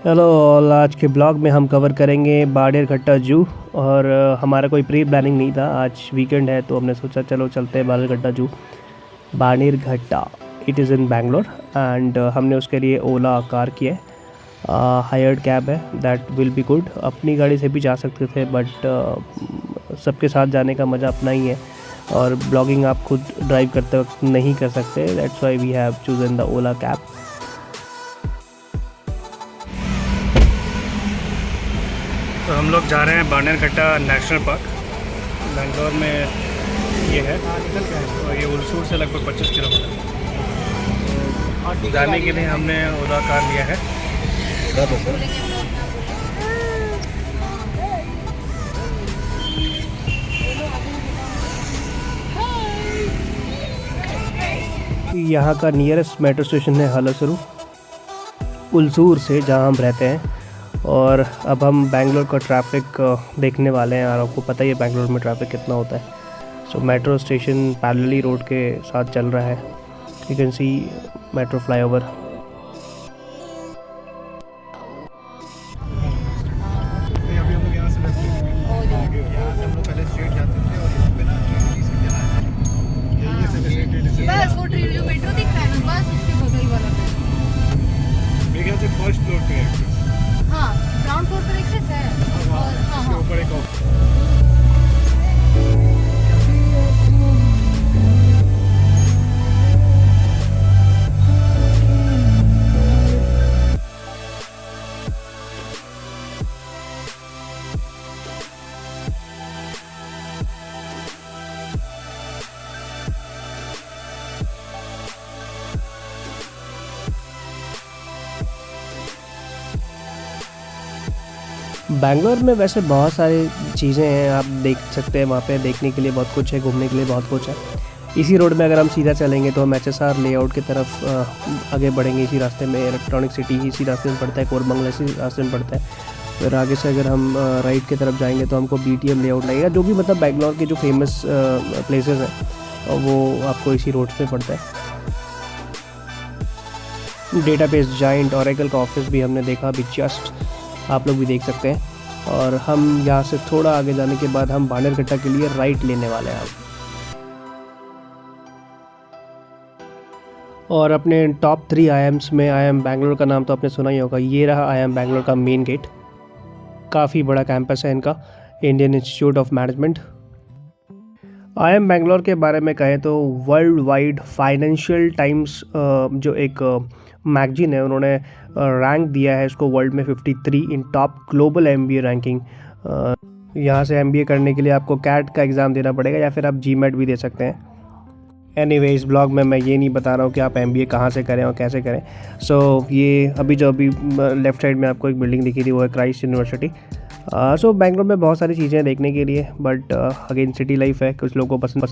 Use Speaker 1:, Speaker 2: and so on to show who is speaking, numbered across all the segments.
Speaker 1: Hello all, आज के blog में हम कवर करेंगे बाड़ेर घट्टा जू। और हमारा कोई प्री प्लानिंग नहीं था, आज वीकेंड है तो हमने सोचा चलो चलते हैं Bannerghatta zoo. Bannerghatta it is in Bangalore and हमने उसके लिए ओला कार की है, हायर्ड कैब है, दैट विल बी गुड। अपनी गाड़ी से भी जा सकते थे बट सबके साथ जाने का मज़ा अपना ही है और ब्लॉगिंग आप खुद ड्राइव करते वक्त नहीं कर सकते, that's why we have chosen the Ola cab. तो हम लोग जा रहे हैं Bannerghatta national park, Bangalore में ये है और ये उलसूर से लगभग 25 किलोमीटर। जाने के लिए हमने ओला कार लिया है। यहाँ का नियरेस्ट मेट्रो स्टेशन है हलसरू, उलसूर से जहाँ हम रहते हैं। और अब हम बेंगलोर का ट्रैफिक देखने वाले हैं और आपको पता ही है बेंगलोर में ट्रैफिक कितना होता है। सो मेट्रो स्टेशन पैरेलली रोड के साथ चल रहा है, you can see metro flyover.
Speaker 2: First floor पे हाँ, ग्राउंड फ्लोर पर एक्सेस है और हाँ ऊपर एक
Speaker 1: बैंगलोर में वैसे बहुत सारी चीज़ें हैं, आप देख सकते हैं, वहाँ पे देखने के लिए बहुत कुछ है, घूमने के लिए बहुत कुछ है। इसी रोड में अगर हम सीधा चलेंगे तो हम HSR लेआउट की तरफ आगे बढ़ेंगे। इसी रास्ते में इलेक्ट्रॉनिक सिटी इसी रास्ते में पड़ता है, कोरमंगल इसी रास्ते में पड़ता है। फिर आगे से अगर हम राइट की तरफ जाएंगे तो हमको BTM लेआउट लगेगा, जो भी मतलब बैंगलोर के जो फेमस प्लेसेस हैं वो आपको इसी रोड पे पड़ता है। डेटाबेस जाइंट ओरेकल का ऑफिस भी हमने देखा अभी जस्ट, आप लोग भी देख सकते हैं। और हम यहाँ से थोड़ा आगे जाने के बाद हम बाड़ेर घट्टा के लिए राइट लेने वाले हैं। और अपने टॉप 3 IIMs में IIM बैंगलोर का नाम तो आपने सुना ही होगा। ये रहा IIM बैंगलोर का मेन गेट, काफ़ी बड़ा कैंपस है इनका, Indian institute of management. IIM Bangalore के बारे में कहें तो वर्ल्ड वाइड फाइनेंशियल टाइम्स जो एक मैगजीन है, उन्होंने रैंक दिया है इसको वर्ल्ड में 53 इन टॉप ग्लोबल MBA रैंकिंग। यहाँ से MBA करने के लिए आपको CAT का एग्ज़ाम देना पड़ेगा या फिर आप GMAT भी दे सकते हैं। एनीवे, इस ब्लॉग में मैं ये नहीं बता रहा हूँ कि आप MBA कहाँ से करें और कैसे करें। ये अभी लेफ़्ट साइड में आपको एक बिल्डिंग दिखी थी, वो है क्राइस्ट यूनिवर्सिटी। बैंगलोर में बहुत सारी चीज़ें देखने के लिए, बट अगेन सिटी लाइफ है, कुछ लोगों को पसंद।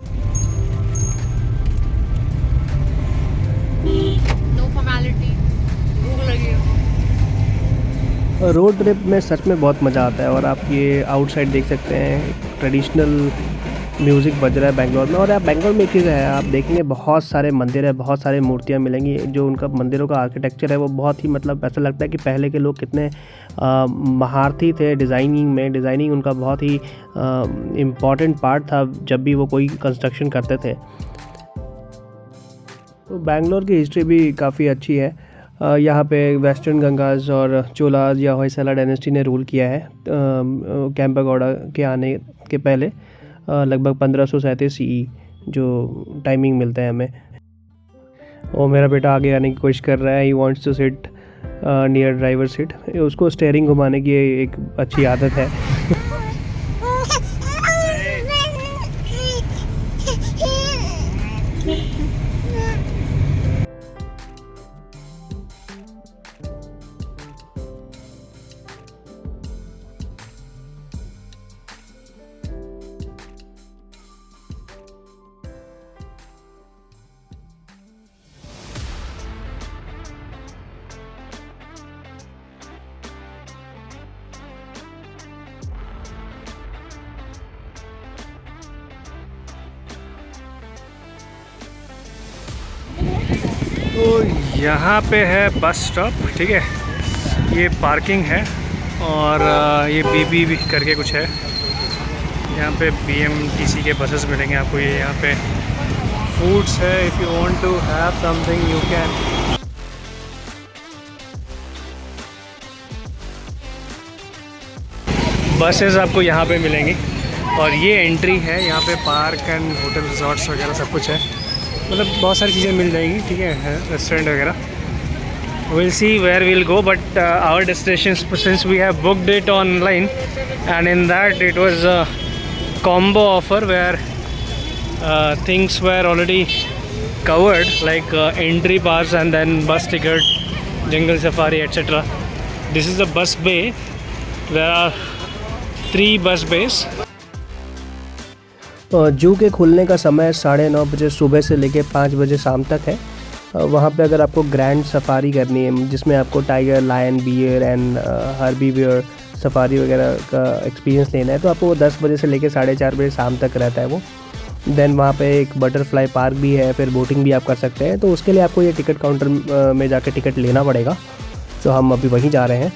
Speaker 1: रोड ट्रिप में सच में बहुत मज़ा आता है। और आप ये आउटसाइड देख सकते हैं, ट्रेडिशनल म्यूज़िक बज रहा है बेंगलोर में। और आप बेंगलोर में एक चीज़ है, आप देखेंगे बहुत सारे मंदिर है, बहुत सारे मूर्तियाँ मिलेंगी। जो उनका मंदिरों का आर्किटेक्चर है वो बहुत ही मतलब ऐसा लगता है कि पहले के लोग कितने महारथी थे डिज़ाइनिंग में। डिज़ाइनिंग उनका बहुत ही इम्पॉर्टेंट पार्ट था जब भी वो कोई कंस्ट्रक्शन करते थे। तो बेंगलोर की हिस्ट्री भी काफ़ी अच्छी है। यहाँ पे वेस्टर्न गंगाज और चोलाज या होयसला डायनेस्टी ने रूल किया है कैंपेगौड़ा के आने के पहले, लगभग 1537 CE जो टाइमिंग मिलता है हमें। और मेरा बेटा आगे आने की कोशिश कर रहा है, he wants to sit near driver seat. उसको स्टीयरिंग घुमाने की एक अच्छी आदत है। तो यहाँ पे है बस स्टॉप, ठीक है। ये पार्किंग है और ये बीबी करके कुछ है। यहाँ पे BMTC के बसेस मिलेंगे आपको। ये यहाँ पे फूड्स है, if you want to have something you can. Buses आपको यहाँ पे मिलेंगी और ये एंट्री है। यहाँ पे पार्क एंड होटल रिजॉर्ट्स वगैरह सब कुछ है, मतलब बहुत सारी चीज़ें मिल जाएंगी, ठीक है, रेस्टोरेंट वगैरह। We'll see where we'll go, but our destination, since we have booked it online, and in that it was a combo offer where things were already covered, like entry pass and then bus ticket, jungle safari, etc. This is the bus bay. There are 3 bus bays. जू के खुलने का समय 9:30 बजे सुबह से लेकर 5 बजे शाम तक है। वहाँ पे अगर आपको ग्रैंड सफारी करनी है, जिसमें आपको tiger, lion, bear and herbivore safari वगैरह का एक्सपीरियंस लेना है, तो आपको वो 10 बजे से लेकर 4:30 बजे शाम तक रहता है वो। देन वहाँ पे एक बटरफ्लाई पार्क भी है, फिर बोटिंग भी आप कर सकते हैं। तो उसके लिए आपको ये टिकट काउंटर में जाकर टिकट लेना पड़ेगा, तो हम अभी वहीं जा रहे हैं।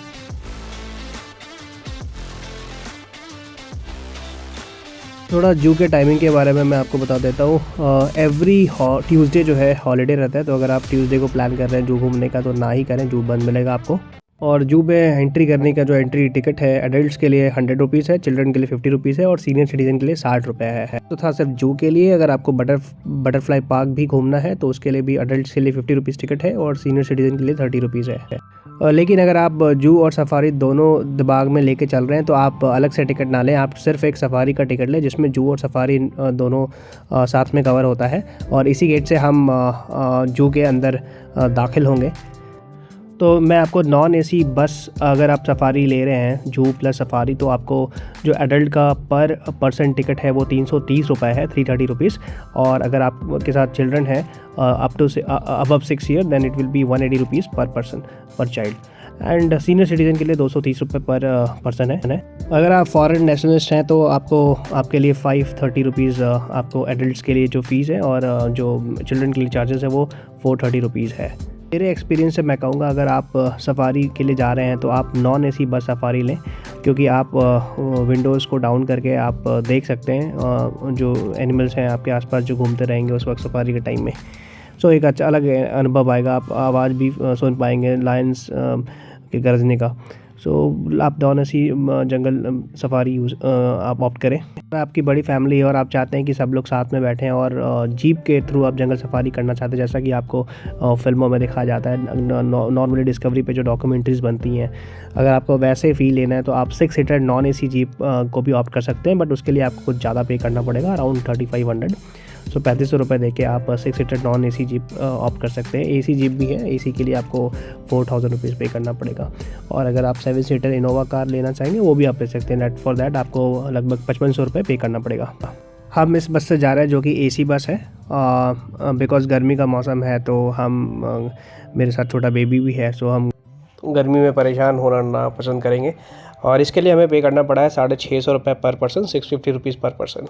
Speaker 1: थोड़ा जू के टाइमिंग के बारे में मैं आपको बता देता हूँ। एवरी ट्यूसडे जो है हॉलीडे रहता है, तो अगर आप ट्यूसडे को प्लान कर रहे हैं जू घूमने का तो ना ही करें, जू बंद मिलेगा आपको। और जू में एंट्री करने का जो एंट्री टिकट है एडल्ट्स के लिए 100 रुपीज़ है, चिल्ड्रन के लिए 50 रुपीज़ है और सीनियर सिटीजन के लिए 60 रुपये है। तो था सिर्फ जू के लिए। अगर आपको बटरफ्लाई पार्क भी घूमना है तो उसके लिए भी एडल्ट्स के लिए 50 रुपीज़ टिकट है और सीनियर सिटीजन के लिए 30 रुपीज़ है। लेकिन अगर आप जू और सफारी दोनों दिमाग में लेके चल रहे हैं तो आप अलग से टिकट ना लें, आप सिर्फ एक सफारी का टिकट लें जिसमें जू और सफारी दोनों साथ में कवर होता है। और इसी गेट से हम जू के अंदर दाखिल होंगे। तो मैं आपको नॉन AC बस, अगर आप सफारी ले रहे हैं जू प्लस सफारी, तो आपको जो एडल्ट का पर पर्सन टिकट है वो 330 रुपये है, 330 रुपीज़। और अगर आपके साथ चिल्ड्रन है up to above 6 year, then it will be 180 rupees per person per child. And senior citizen के लिए 230 रुपये पर पर्सन है। अगर आप फॉरेन नेशनलिस्ट हैं तो आपके लिए 530 रुपीज़ आपको एडल्ट्स के लिए जो फ़ीस है, और जो चिल्ड्रन के लिए चार्जेस है वो 430 रुपीज़ है। मेरे एक्सपीरियंस से मैं कहूँगा अगर आप सफारी के लिए जा रहे हैं तो आप नॉन AC बस सफारी लें, क्योंकि आप विंडोज़ को डाउन करके आप देख सकते हैं जो एनिमल्स हैं आपके आसपास जो घूमते रहेंगे उस वक्त सफारी के टाइम में। सो एक अच्छा अलग अनुभव आएगा, आप आवाज़ भी सुन पाएंगे लायंस के गरजने का। सो आप नॉन AC जंगल सफारी आप ऑप्ट करें। अगर आपकी बड़ी फैमिली है और आप चाहते हैं कि सब लोग साथ में बैठें और जीप के थ्रू आप जंगल सफारी करना चाहते हैं, जैसा कि आपको फिल्मों में दिखाया जाता है, नॉर्मली डिस्कवरी पे जो डॉक्यूमेंट्रीज़ बनती हैं, अगर आपको वैसे फील लेना है तो आप 6 सीटर नॉन AC जीप को भी ऑप्ट कर सकते हैं। बट उसके लिए आपको कुछ ज़्यादा पे करना पड़ेगा, अराउंड 3500। सो 3500 रुपये दे के आप 6 seater non AC jeep opt कर सकते हैं। AC जीप भी है, AC के लिए आपको 4000 रुपीज़ पे करना पड़ेगा। और अगर आप 7 सीटर इनोवा कार लेना चाहेंगे वो भी आप ले सकते हैं। फॉर दैट आपको लगभग 5500 रुपये पे करना पड़ेगा। हम इस बस से जा रहे हैं जो कि AC बस है, बिकॉज़ गर्मी का मौसम है, तो हम मेरे साथ छोटा बेबी भी है, सो हम गर्मी में परेशान होना ना पसंद करेंगे। और इसके लिए हमें पे करना पड़ा है 650 रुपये पर पर्सन, 650 रुपीज़ पर पर्सन।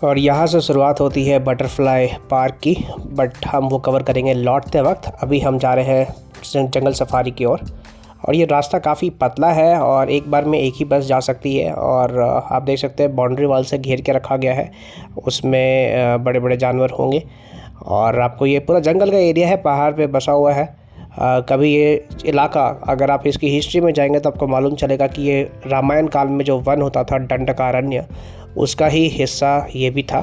Speaker 1: और यहाँ से शुरुआत होती है बटरफ्लाई पार्क की, बट हम वो कवर करेंगे लौटते वक्त। अभी हम जा रहे हैं जंगल सफारी की ओर। और ये रास्ता काफ़ी पतला है और एक बार में एक ही बस जा सकती है। और आप देख सकते हैं बाउंड्री वॉल से घेर के रखा गया है, उसमें बड़े बड़े जानवर होंगे। और आपको ये पूरा जंगल का एरिया है, पहाड़ पे बसा हुआ है। कभी ये इलाका, अगर आप इसकी हिस्ट्री में जाएंगे तो आपको मालूम चलेगा कि ये रामायण काल में जो वन होता था दंडकारण्य, उसका ही हिस्सा ये भी था।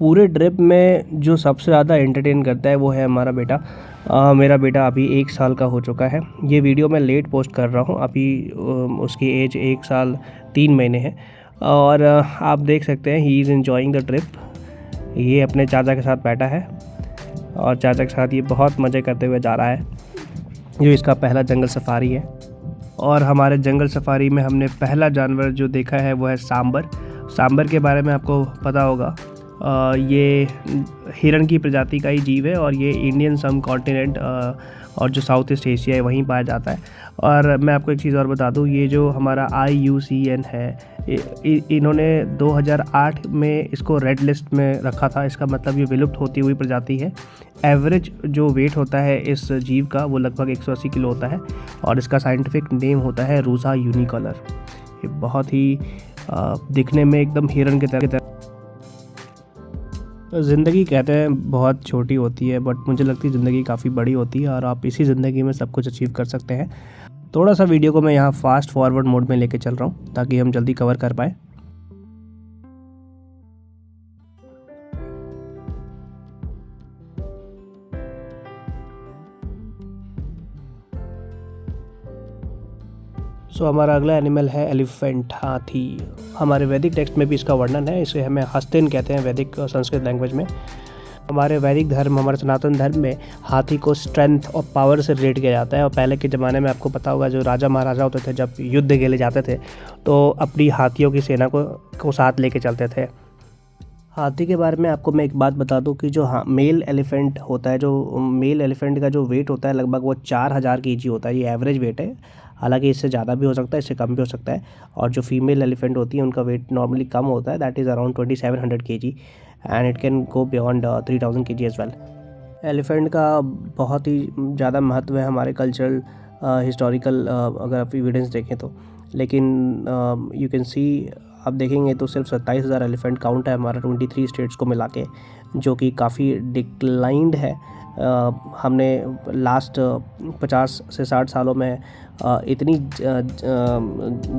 Speaker 1: पूरे ट्रिप में जो सबसे ज़्यादा एंटरटेन करता है वो है हमारा बेटा। मेरा बेटा अभी 1 साल का हो चुका है। ये वीडियो मैं लेट पोस्ट कर रहा हूँ, अभी उसकी एज 1 साल 3 महीने है और आप देख सकते हैं he is enjoying the trip. ये अपने चाचा के साथ बैठा है और चाचा के साथ ये बहुत मज़े करते हुए जा रहा है। जो इसका पहला जंगल सफारी है और हमारे जंगल सफारी में हमने पहला जानवर जो देखा है वो है सांबर। सांबर के बारे में आपको पता होगा, ये हिरण की प्रजाति का ही जीव है और ये इंडियन सब कॉन्टिनेंट और जो साउथ ईस्ट एशिया है वहीं पाया जाता है। और मैं आपको एक चीज़ और बता दूं, ये जो हमारा IUCN है इन्होंने 2008 में इसको रेड लिस्ट में रखा था। इसका मतलब ये विलुप्त होती हुई प्रजाति है। एवरेज जो वेट होता है इस जीव का वो लगभग 180 किलो होता है और इसका साइंटिफिक नेम होता है रूसा यूनिकॉलर। ये बहुत ही दिखने में एकदम हिरण की तरह। ज़िंदगी कहते हैं बहुत छोटी होती है, बट मुझे लगती है ज़िंदगी काफ़ी बड़ी होती है और आप इसी ज़िंदगी में सब कुछ अचीव कर सकते हैं। थोड़ा सा वीडियो को मैं यहाँ फास्ट फॉरवर्ड मोड में लेके चल रहा हूँ ताकि हम जल्दी कवर कर पाएँ। हमारा अगला एनिमल है एलिफेंट, हाथी। हमारे वैदिक टेक्स्ट में भी इसका वर्णन है। इसे हमें हस्तिन कहते हैं वैदिक संस्कृत लैंग्वेज में। हमारे वैदिक धर्म, हमारे सनातन धर्म में हाथी को स्ट्रेंथ और पावर से रिलेट किया जाता है। और पहले के ज़माने में आपको पता होगा जो राजा महाराजा होते थे जब युद्ध के लिए जाते थे तो अपनी हाथियों की सेना को साथ लेके चलते थे। हाथी के बारे में आपको मैं एक बात बता दूं कि जो मेल एलिफेंट होता है, जो मेल एलिफेंट का जो वेट होता है लगभग वो 4000 kg होता है। ये एवरेज वेट है, हालांकि इससे ज़्यादा भी हो सकता है, इससे कम भी हो सकता है। और जो फीमेल एलिफेंट होती है उनका वेट नॉर्मली कम होता है, that is around 2700 kg and it can go beyond 3000 kg as well. Elephant का बहुत ही ज़्यादा महत्व है हमारे कल्चरल हिस्टोरिकल अगर आप एविडेंस देखें तो। लेकिन यू कैन सी, आप देखेंगे तो सिर्फ 27,000 एलिफेंट काउंट है हमारा 23 स्टेट्स को मिला के, जो कि काफ़ी डिक्लाइंड है। हमने लास्ट 50 से 60 सालों में इतनी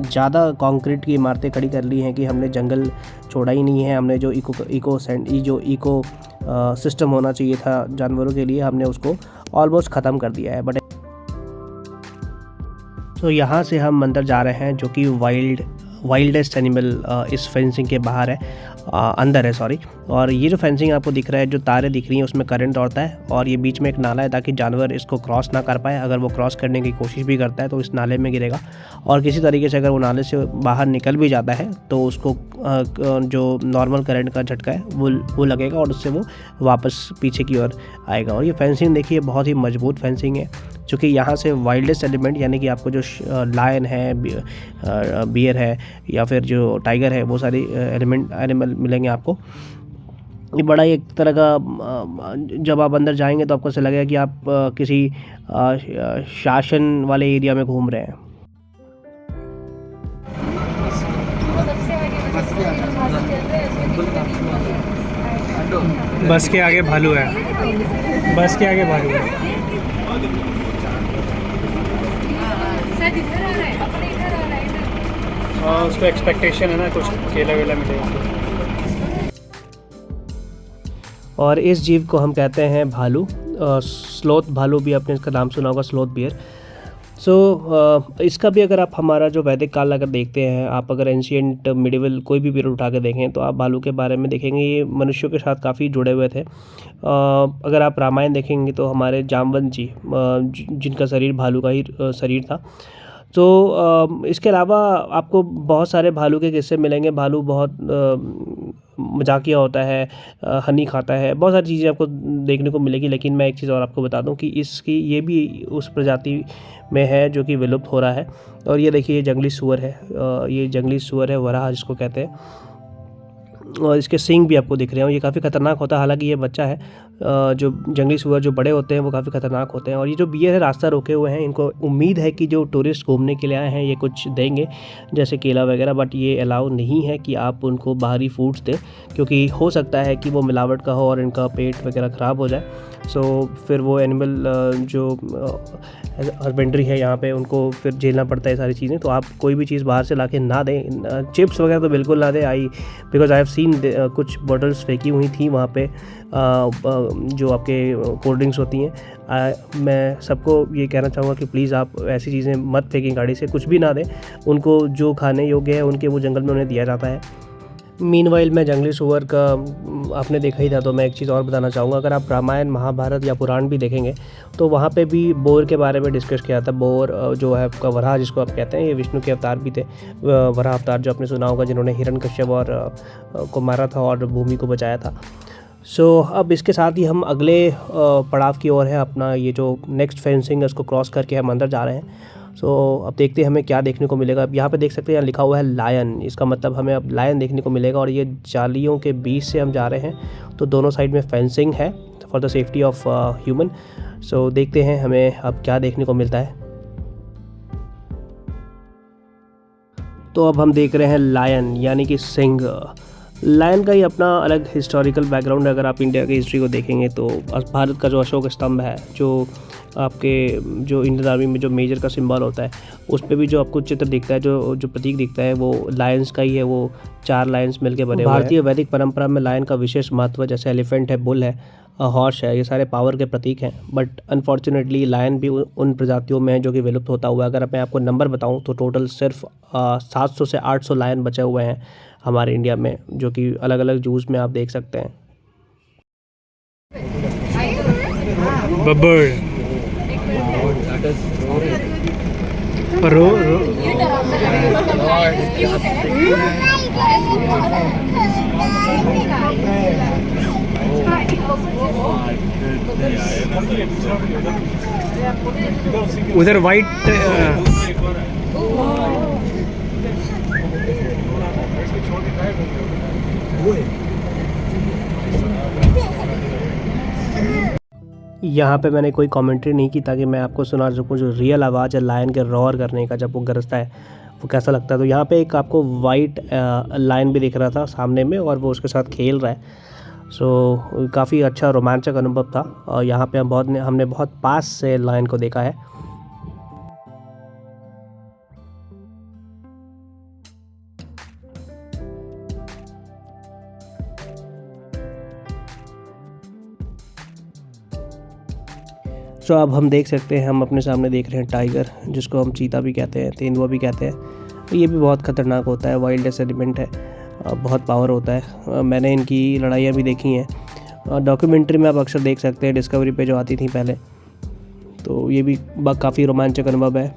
Speaker 1: ज़्यादा कंक्रीट की इमारतें खड़ी कर ली हैं कि हमने जंगल छोड़ा ही नहीं है। हमने जो इको सिस्टम होना चाहिए था जानवरों के लिए, हमने उसको ऑलमोस्ट ख़त्म कर दिया है। बट तो यहाँ से हम अंदर जा रहे हैं जो कि वाइल्डेस्ट एनिमल इस फेंसिंग के बाहर है, अंदर है सॉरी। और ये जो फेंसिंग आपको दिख रहा है, जो तारें दिख रही हैं उसमें करंट दौड़ता है और ये बीच में एक नाला है ताकि जानवर इसको क्रॉस ना कर पाए। अगर वो क्रॉस करने की कोशिश भी करता है तो इस नाले में गिरेगा और किसी तरीके से अगर वो नाले से बाहर निकल भी जाता है तो उसको जो नॉर्मल करंट का झटका है वो लगेगा और उससे वो वापस पीछे की ओर आएगा। और ये फेंसिंग देखिए बहुत ही मजबूत फेंसिंग है, चूँकि यहाँ से वाइल्डेस्ट एलिमेंट यानी कि आपको जो लायन है, बियर है या फिर जो टाइगर है, वो सारी एनिमल मिलेंगे आपको। ये बड़ा एक तरह का, जब आप अंदर जाएंगे तो आपको ऐसा लगेगा कि आप किसी शासन वाले एरिया में घूम रहे हैं।
Speaker 2: बस के आगे भालू है, बस के आगे भालू है। उसको एक्सपेक्टेशन है ना कुछ केला वेला मिलेगा।
Speaker 1: और इस जीव को हम कहते हैं भालू, स्लोथ भालू भी आपने इसका नाम सुना होगा, स्लोथ बियर। इसका भी अगर आप हमारा जो वैदिक काल अगर देखते हैं, आप अगर एंशिएंट मिडिवल कोई भी पीरियड उठा के देखें तो आप भालू के बारे में देखेंगे ये मनुष्यों के साथ काफ़ी जुड़े हुए थे। अगर आप रामायण देखेंगे तो हमारे जामवंत जी, जिनका शरीर भालू का ही शरीर था। तो इसके अलावा आपको बहुत सारे भालू के किस्से मिलेंगे। भालू बहुत मजाकिया होता है, हनी खाता है, बहुत सारी चीज़ें आपको देखने को मिलेगी। लेकिन मैं एक चीज़ और आपको बता दूं कि इसकी ये भी उस प्रजाति में है जो कि विलुप्त हो रहा है। और ये देखिए, ये जंगली सूअर है, ये जंगली सूअर है, वराह जिसको कहते हैं। और इसके सींग भी आपको दिख रहे हो, ये काफ़ी ख़तरनाक होता है। हालांकि ये बच्चा है, जो जंगली सुअर जो बड़े होते हैं वो काफ़ी ख़तरनाक होते हैं। और ये जो बियर है रास्ता रोके हुए हैं, इनको उम्मीद है कि जो टूरिस्ट घूमने के लिए आए हैं ये कुछ देंगे जैसे केला वगैरह, बट ये अलाउ नहीं है कि आप उनको बाहरी फूड्स दें, क्योंकि हो सकता है कि वो मिलावट का हो और इनका पेट वगैरह ख़राब हो जाए। सो फिर वो एनिमल जो हस्बेंड्री है यहाँ पे उनको फिर झेलना पड़ता है सारी चीज़ें। तो आप कोई भी चीज़ बाहर से लाके ना दें, चिप्स वगैरह तो बिल्कुल ना दें। बिकॉज आई हैव सीन कुछ बॉटल्स फेंकी हुई थी वहाँ पे, जो आपके कोल्ड ड्रिंक्स होती हैं। मैं सबको ये कहना चाहूँगा कि प्लीज़ आप ऐसी चीज़ें मत फेंकें गाड़ी से, कुछ भी ना दें उनको। जो खाने योग्य है उनके वो जंगल में उन्हें दिया जाता है। मीनवाइल मैं जंगली सुअर का आपने देखा ही था, तो मैं एक चीज़ और बताना चाहूँगा। अगर आप रामायण महाभारत या पुराण भी देखेंगे तो वहाँ पे भी बोर के बारे में डिस्कस किया था। बोर जो है आपका वराह जिसको आप कहते हैं, ये विष्णु के अवतार भी थे। वराह अवतार जो आपने सुना होगा, जिन्होंने हिरण्यकश्यप और को मारा था और भूमि को बचाया था। सो अब इसके साथ ही हम अगले पड़ाव की ओर है अपना, ये जो नेक्स्ट फेंसिंग है उसको क्रॉस करके हम अंदर जा रहे हैं। सो अब देखते हैं हमें क्या देखने को मिलेगा। अब यहाँ पे देख सकते हैं, यहाँ लिखा हुआ है लायन, इसका मतलब हमें अब लायन देखने को मिलेगा। और ये जालियों के बीच से हम जा रहे हैं, तो दोनों साइड में फेंसिंग है for the safety of human. So देखते हैं हमें अब क्या देखने को मिलता है। तो अब हम देख रहे हैं लायन यानी कि सिंह। लायन का ही अपना अलग हिस्टोरिकल बैकग्राउंड है। अगर आप इंडिया की हिस्ट्री को देखेंगे तो भारत का जो अशोक स्तंभ है, जो आपके जो इंडियन आर्मी में जो मेजर का सिंबल होता है, उस पे भी जो आपको चित्र दिखता है, जो प्रतीक दिखता है, वो लायंस का ही है। वो 4 लायंस मिलके बने हुए हैं। भारतीय वैदिक परंपरा में लायन का विशेष महत्व, जैसे एलिफेंट है, बुल है, हॉर्स है, ये सारे पावर के प्रतीक हैं। बट अनफॉर्चुनेटली लायन भी उन प्रजातियों में है जो कि विलुप्त होता हुआ है। अगर मैं आपको नंबर बताऊं तो टोटल सिर्फ 700 से 800 लायन बचे हुए हैं हमारे इंडिया में, जो कि अलग अलग जूस में आप देख सकते हैं। बब्बर रो उधर वाइट यहाँ पे मैंने कोई कमेंट्री नहीं की ताकि मैं आपको सुना सकूँ जो रियल आवाज़ है लायन के रॉर करने का, जब वो गरजता है वो कैसा लगता है। तो यहाँ पे एक आपको वाइट लायन भी दिख रहा था सामने में, और वो उसके साथ खेल रहा है। सो काफ़ी अच्छा रोमांचक अनुभव था। और यहाँ पे हमने बहुत पास से लायन को देखा है। सो अब हम देख सकते हैं, हम अपने सामने देख रहे हैं टाइगर, जिसको हम चीता भी कहते हैं, तेंदुआ भी कहते हैं। ये भी बहुत ख़तरनाक होता है, वाइल्ड एलिमेंट है, बहुत पावर होता है। मैंने इनकी लड़ाइयाँ भी देखी हैं डॉक्यूमेंट्री में, आप अक्सर देख सकते हैं डिस्कवरी पे जो आती थी पहले। तो ये भी काफ़ी रोमांचक अनुभव है।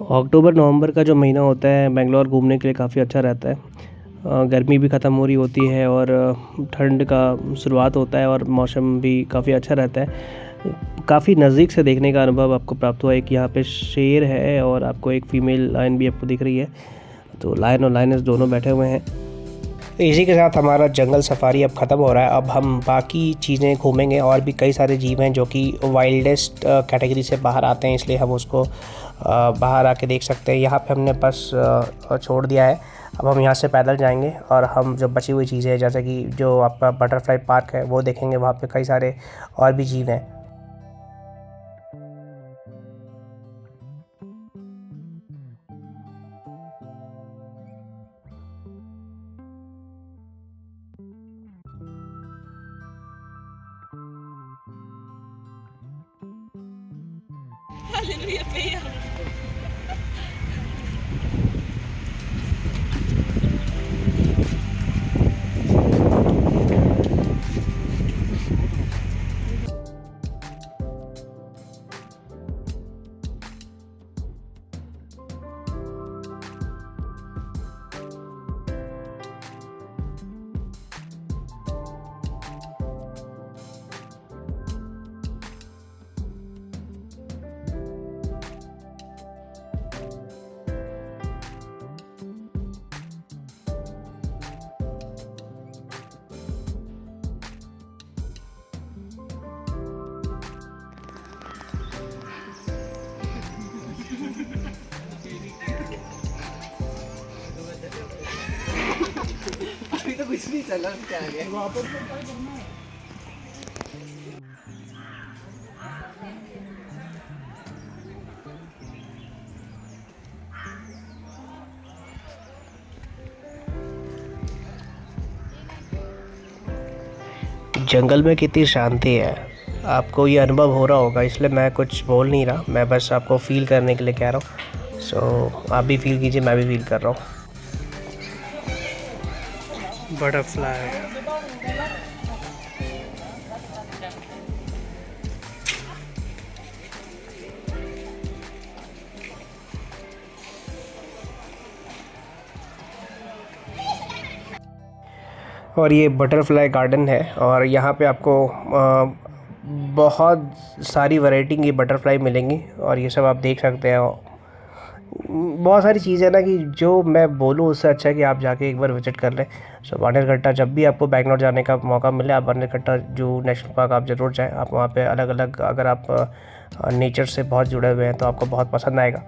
Speaker 1: अक्टूबर नवंबर का जो महीना होता है बेंगलोर घूमने के लिए काफ़ी अच्छा रहता है। गर्मी भी ख़त्म हो रही होती है और ठंड का शुरुआत होता है और मौसम भी काफ़ी अच्छा रहता है। काफ़ी नज़दीक से देखने का अनुभव आपको प्राप्त हुआ है कि यहाँ पे शेर है और आपको एक फ़ीमेल लायन भी आपको दिख रही है। तो लायन और लायनेस दोनों बैठे हुए हैं। तो इसी के साथ हमारा जंगल सफारी अब ख़त्म हो रहा है। अब हम बाकी चीज़ें घूमेंगे, और भी कई सारे जीव हैं जो कि वाइल्डेस्ट कैटेगरी से बाहर आते हैं, इसलिए हम उसको बाहर आके देख सकते हैं। यहाँ पे हमने बस छोड़ दिया है। अब हम यहाँ से पैदल जाएंगे और हम जो बची हुई चीज़ें हैं, जैसे कि जो आपका बटरफ्लाई पार्क है, वो देखेंगे। वहाँ पे कई सारे और भी जीव हैं।
Speaker 3: कुछ नहीं चला उसके आगे।
Speaker 1: जंगल में कितनी शांति है, आपको ये अनुभव हो रहा होगा, इसलिए मैं कुछ बोल नहीं रहा, मैं बस आपको फील करने के लिए कह रहा हूँ। सो आप भी फील कीजिए, मैं भी फील कर रहा हूँ। बटरफ्लाई, और ये बटरफ्लाई गार्डन है और यहाँ पे आपको बहुत सारी वैरायटी की बटरफ्लाई मिलेंगी और ये सब आप देख सकते हैं। बहुत सारी चीज़ें ना कि जो मैं बोलूँ उससे अच्छा है कि आप जाके एक बार विज़िट कर लें। सो बांधरकट्टा, जब भी आपको बैंगलोर जाने का मौका मिले, आप बांधरकट्टा जो नेशनल पार्क आप ज़रूर जाएं। आप वहाँ पे अलग अलग, अगर आप नेचर से बहुत जुड़े हुए हैं तो आपको बहुत पसंद आएगा।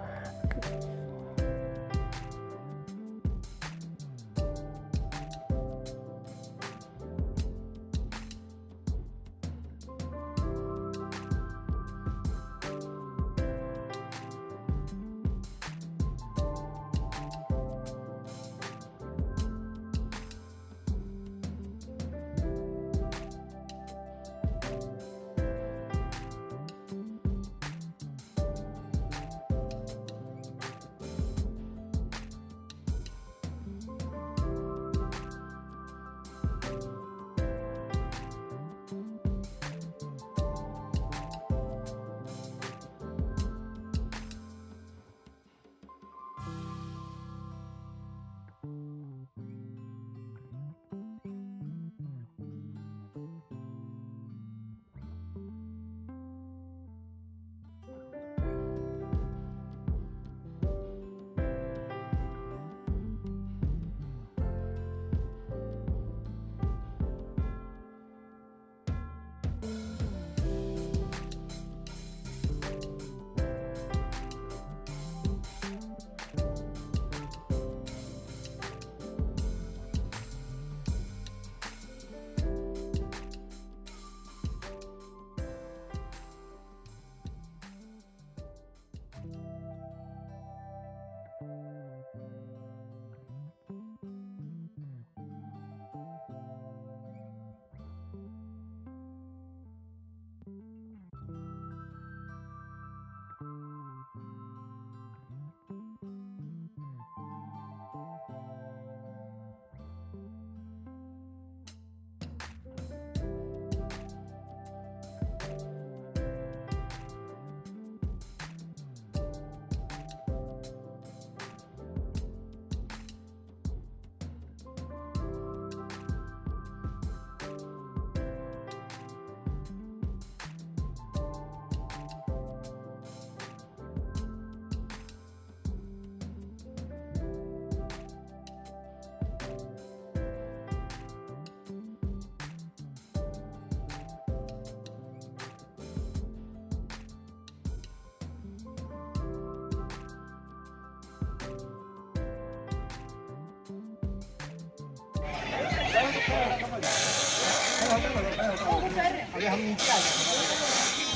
Speaker 3: अरे हम नीचे आ गए,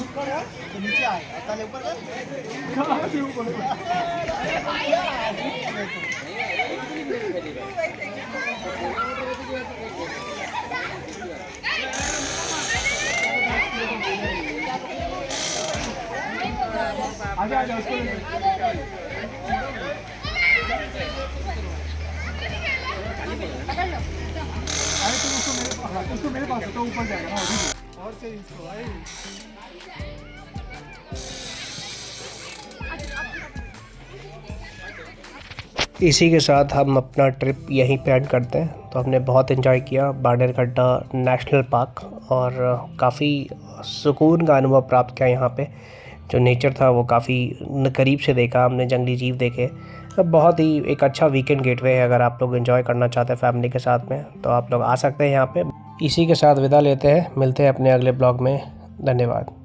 Speaker 3: ऊपर है तो नीचे आएगा, पहले ऊपर कर, कहाँ से ऊपर आजा आजा उसको अरे तुम उसको मेरे पास तो ऊपर जाएगा ना अभी और चाहिए इसको भाई।
Speaker 1: इसी के साथ हम अपना ट्रिप यहीं पे एंड करते हैं। तो हमने बहुत एंजॉय किया बांधरकट्टा नेशनल पार्क और काफ़ी सुकून का अनुभव प्राप्त किया। यहाँ पे जो नेचर था वो काफ़ी करीब से देखा हमने, जंगली जीव देखे। बहुत ही एक अच्छा वीकेंड गेटवे है। अगर आप लोग एंजॉय करना चाहते हैं फैमिली के साथ में तो आप लोग आ सकते हैं यहाँ पे। इसी के साथ विदा लेते हैं, मिलते हैं अपने अगले ब्लॉग में। धन्यवाद।